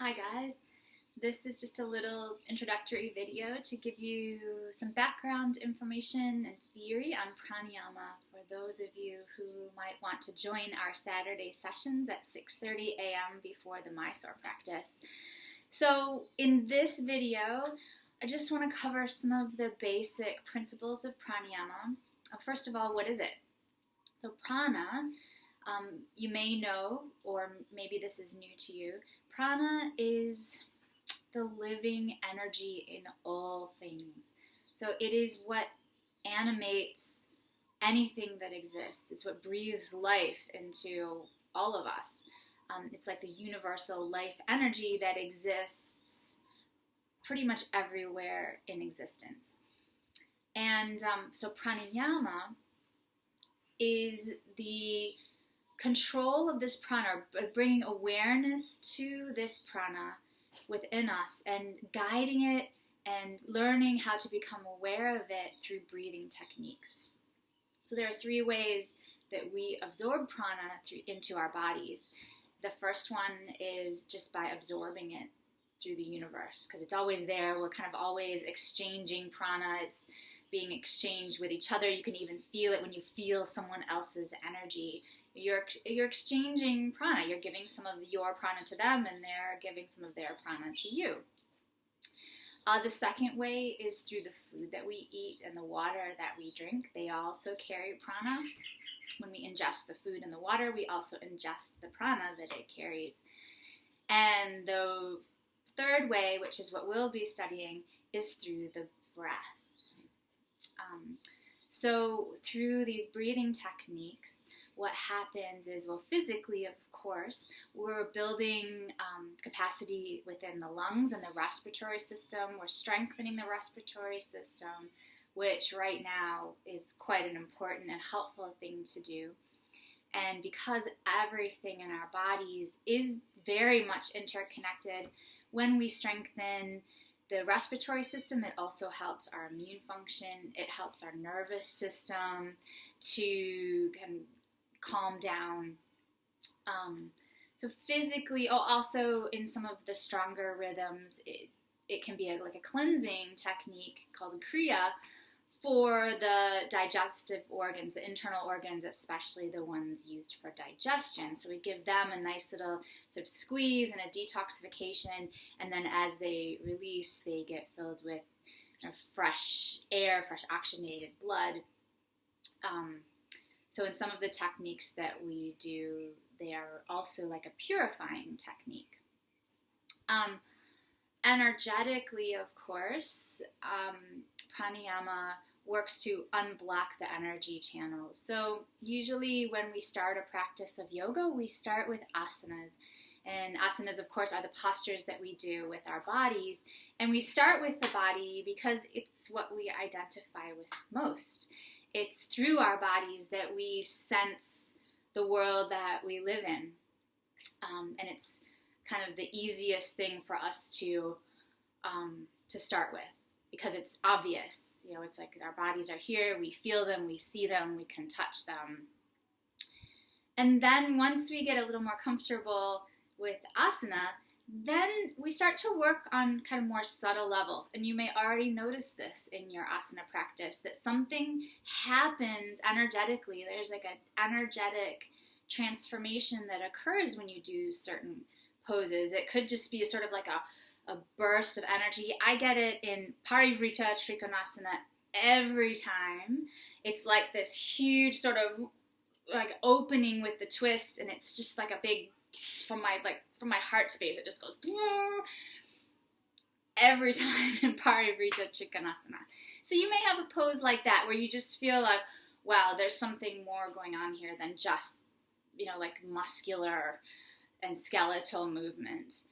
Hi guys, this is just a little introductory video to give you some background information and theory on pranayama for those of you who might want to join our Saturday sessions at 6:30 a.m. before the Mysore practice. So in this video, I just want to cover some of the basic principles of pranayama. First of all, what is it? So prana, you may know, or maybe this is new to you, prana is the living energy in all things. So it is what animates anything that exists. It's what breathes life into all of us. It's like the universal life energy that exists pretty much everywhere in existence. And so pranayama is the control of this prana, bringing awareness to this prana within us and guiding it and learning how to become aware of it through breathing techniques. So there are three ways that we absorb prana into our bodies. The first one is just by absorbing it through the universe, because it's always there. We're kind of always exchanging prana. It's being exchanged with each other. You can even feel it when you feel someone else's energy. You're exchanging prana. You're giving some of your prana to them, and they're giving some of their prana to you. The second way is through the food that we eat and the water that we drink. They also carry prana. When we ingest the food and the water, we also ingest the prana that it carries. And the third way, which is what we'll be studying, is through the breath. So through these breathing techniques, what happens is, well, physically, of course, we're building capacity within the lungs and the respiratory system. We're strengthening the respiratory system, which right now is quite an important and helpful thing to do. And because everything in our bodies is very much interconnected, when we strengthen the respiratory system, it also helps our immune function. It helps our nervous system to kind of calm down. So physically, also in some of the stronger rhythms, it can be like a cleansing technique called kriya for the digestive organs, the internal organs, especially the ones used for digestion. So we give them a nice little sort of squeeze and a detoxification, and then as they release, they get filled with fresh air, fresh oxygenated blood. So in some of the techniques that we do, they are also like a purifying technique. Energetically, of course, pranayama works to unblock the energy channels. So usually when we start a practice of yoga, we start with asanas. And asanas, of course, are the postures that we do with our bodies. And we start with the body because it's what we identify with most. It's through our bodies that we sense the world that we live in. And it's kind of the easiest thing for us to start with, because it's obvious. It's like our bodies are here, we feel them, we see them, we can touch them. And then once we get a little more comfortable with asana, then we start to work on kind of more subtle levels. And you may already notice this in your asana practice, that something happens energetically. There's like an energetic transformation that occurs when you do certain poses. It could just be sort of like a burst of energy. I get it in Parivrita Trikonasana every time. It's like this huge sort of like opening with the twist, and it's just like a big, from my heart space, it just goes every time in Parivrita Trikonasana. So you may have a pose like that where you just feel like, wow, there's something more going on here than just, like muscular and skeletal movement.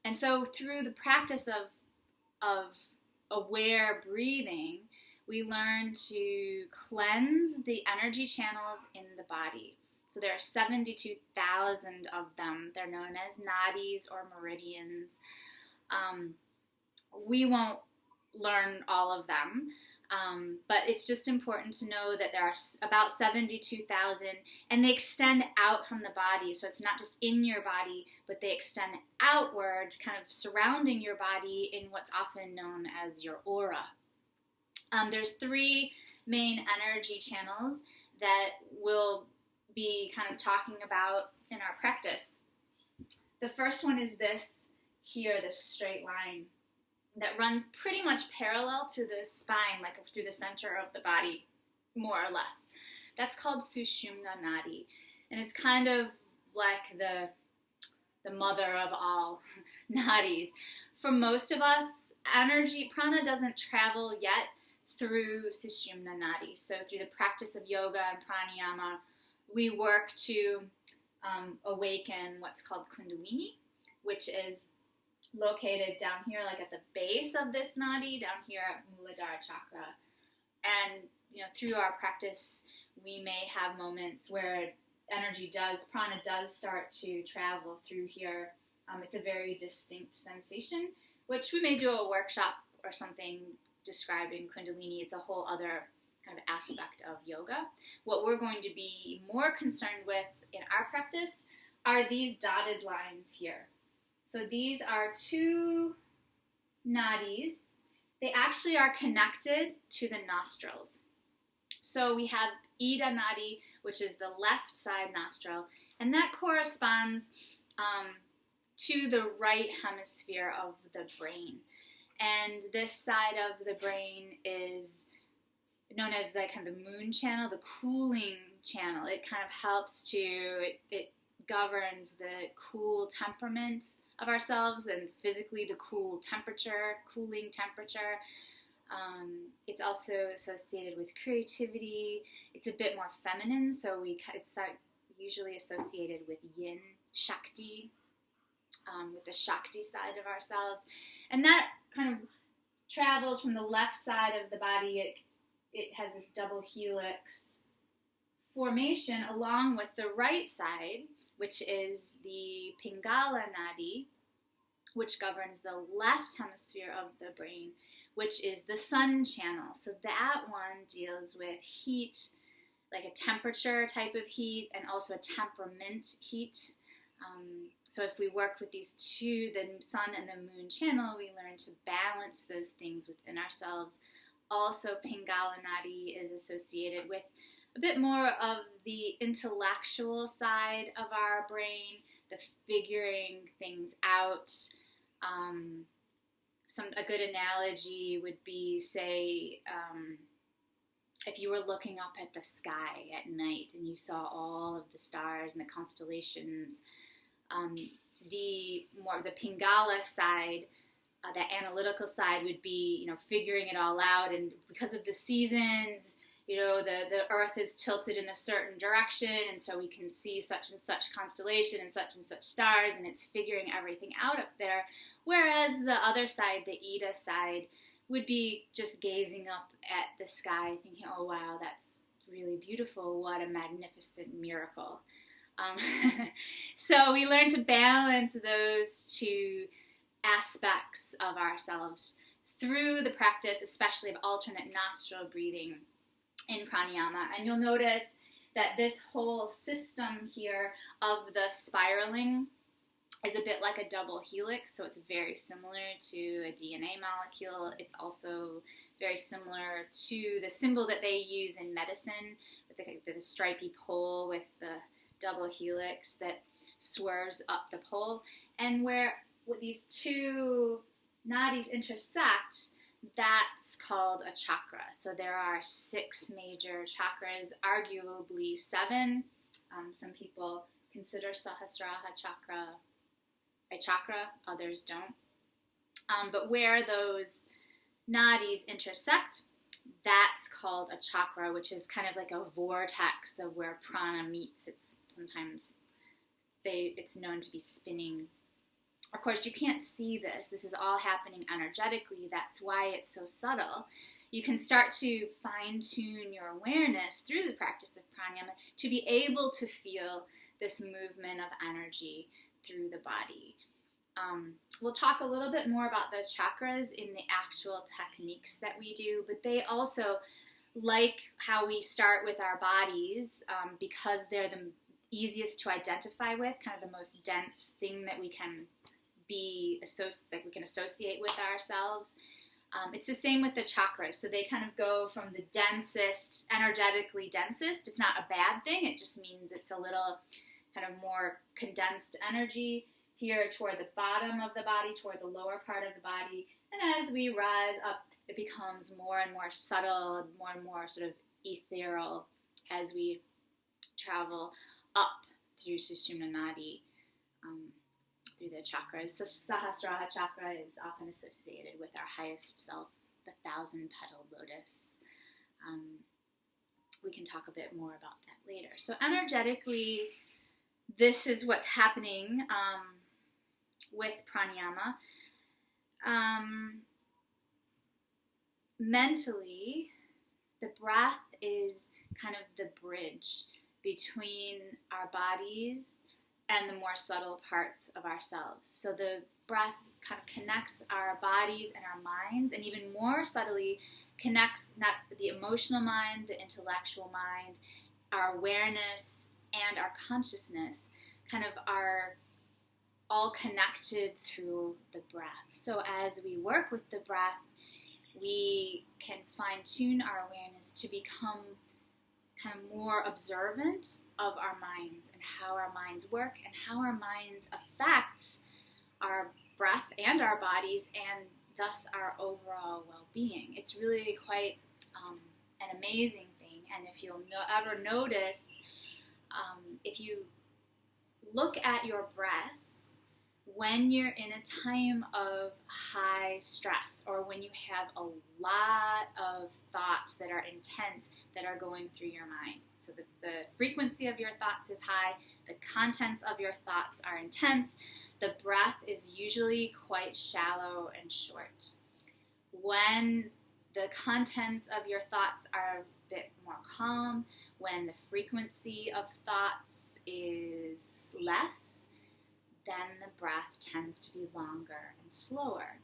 And so through the practice of aware breathing, we learn to cleanse the energy channels in the body. So there are 72,000 of them. They're known as nadis or meridians. We won't learn all of them, But it's just important to know that there are about 72,000, and they extend out from the body. So it's not just in your body, but they extend outward, kind of surrounding your body in what's often known as your aura. There's 3 main energy channels that we'll be kind of talking about in our practice. The first one is this here, this straight line that runs pretty much parallel to the spine, like through the center of the body, more or less. That's called Sushumna Nadi, and it's kind of like the mother of all nadis. For most of us, prana doesn't travel yet through Sushumna Nadi. So through the practice of yoga and pranayama, we work to awaken what's called Kundalini, which is located down here, like at the base of this nadi, down here at Muladhara chakra. And through our practice, we may have moments where prana does start to travel through here. It's a very distinct sensation, which we may do a workshop or something describing Kundalini. It's a whole other kind of aspect of yoga. What we're going to be more concerned with in our practice are these dotted lines here. So these are 2 nadis. They actually are connected to the nostrils. So we have Ida Nadi, which is the left side nostril, and that corresponds to the right hemisphere of the brain. And this side of the brain is known as the kind of the moon channel, the cooling channel. It kind of helps it governs the cool temperament of ourselves and physically the cooling temperature. It's also associated with creativity. It's a bit more feminine, so it's usually associated with yin, Shakti, with the Shakti side of ourselves. And that kind of travels from the left side of the body. It has this double helix formation along with the right side, which is the Pingala Nadi, which governs the left hemisphere of the brain, which is the sun channel. So that one deals with heat, like a temperature type of heat, and also a temperament heat. So if we work with these 2, the sun and the moon channel, we learn to balance those things within ourselves. Also, Pingala Nadi is associated with a bit more of the intellectual side of our brain, the figuring things out. A good analogy would be, say, if you were looking up at the sky at night and you saw all of the stars and the constellations, the Pingala side, that analytical side would be, figuring it all out. And because of the seasons, the Earth is tilted in a certain direction, and so we can see such and such constellation and such stars, and it's figuring everything out up there. Whereas the other side, the Ida side, would be just gazing up at the sky, thinking, oh wow, that's really beautiful, what a magnificent miracle. So we learn to balance those 2 aspects of ourselves through the practice, especially of alternate nostril breathing in pranayama. And you'll notice that this whole system here of the spiraling is a bit like a double helix, so it's very similar to a DNA molecule. It's also very similar to the symbol that they use in medicine, with the stripy pole with the double helix that swerves up the pole. And where these 2 nadis intersect, that's called a chakra. So there are 6 major chakras, arguably 7. Some people consider Sahasrara chakra a chakra, others don't. But where those nadis intersect, that's called a chakra, which is kind of like a vortex of where prana meets. It's known to be spinning. Of course, you can't see this. This is all happening energetically. That's why it's so subtle. You can start to fine-tune your awareness through the practice of pranayama to be able to feel this movement of energy through the body. We'll talk a little bit more about the chakras in the actual techniques that we do, but they also, like how we start with our bodies, because they're the easiest to identify with, kind of the most dense thing that we can associate with ourselves. It's the same with the chakras. So they kind of go from the densest, energetically densest. It's not a bad thing. It just means it's a little kind of more condensed energy here toward the bottom of the body, toward the lower part of the body. And as we rise up, it becomes more and more subtle, more and more sort of ethereal as we travel up through Sushumna Nadi, through the chakras. So Sahasrara chakra is often associated with our highest self, the 1,000-petaled lotus. We can talk a bit more about that later. So energetically, this is what's happening with pranayama. Mentally, the breath is kind of the bridge between our bodies and the more subtle parts of ourselves. So the breath kind of connects our bodies and our minds, and even more subtly connects not the emotional mind, the intellectual mind, our awareness, and our consciousness kind of are all connected through the breath. So as we work with the breath, we can fine-tune our awareness to become kind of more observant of our minds and how our minds work and how our minds affect our breath and our bodies and thus our overall well-being. It's really quite an amazing thing. And if you'll ever notice, if you look at your breath when you're in a time of high stress or when you have a lot of thoughts that are intense that are going through your mind. So the frequency of your thoughts is high, the contents of your thoughts are intense, the breath is usually quite shallow and short. When the contents of your thoughts are a bit more calm, when the frequency of thoughts is less, then the breath tends to be longer and slower.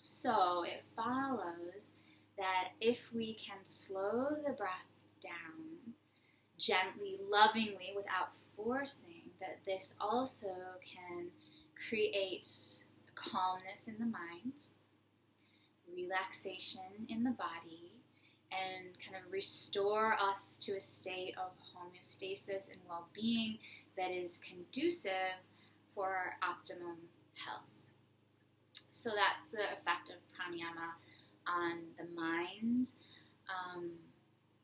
So it follows that if we can slow the breath down gently, lovingly, without forcing, that this also can create calmness in the mind, relaxation in the body, and kind of restore us to a state of homeostasis and well-being that is conducive for optimum health. So that's the effect of pranayama on the mind.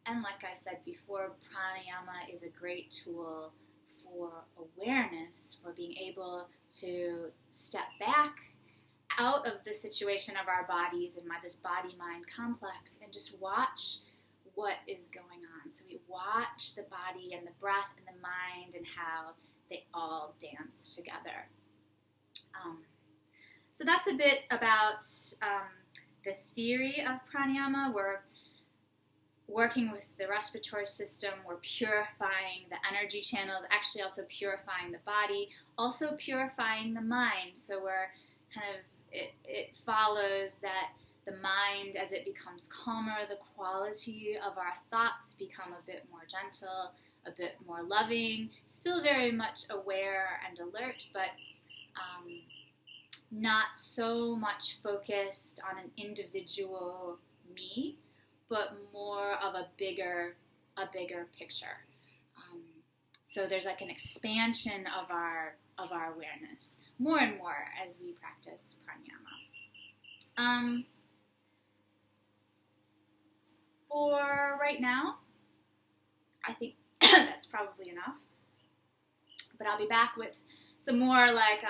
And like I said before, pranayama is a great tool for awareness, for being able to step back out of the situation of our bodies and this body-mind complex and just watch what is going on. So we watch the body and the breath and the mind and how they all dance together. So that's a bit about the theory of pranayama. We're working with the respiratory system, we're purifying the energy channels, actually also purifying the body, also purifying the mind. So we're kind of, it follows that the mind, as it becomes calmer, the quality of our thoughts become a bit more gentle, a bit more loving, still very much aware and alert, but not so much focused on an individual me, but more of a bigger picture. So there's like an expansion of our awareness more and more as we practice pranayama. For right now, I think that's probably enough. But I'll be back with some more like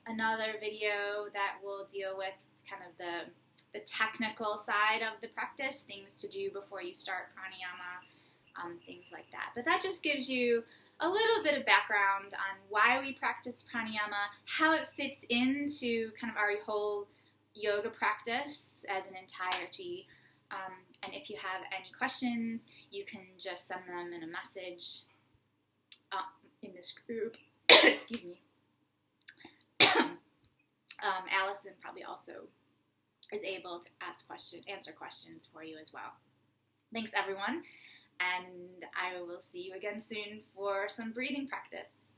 another video that will deal with kind of the technical side of the practice, things to do before you start pranayama, things like that. But that just gives you a little bit of background on why we practice pranayama, how it fits into kind of our whole yoga practice as an entirety. And if you have any questions, you can just send them in a message in this group. Excuse me. Allison probably also is able to answer questions for you as well. Thanks, everyone, and I will see you again soon for some breathing practice.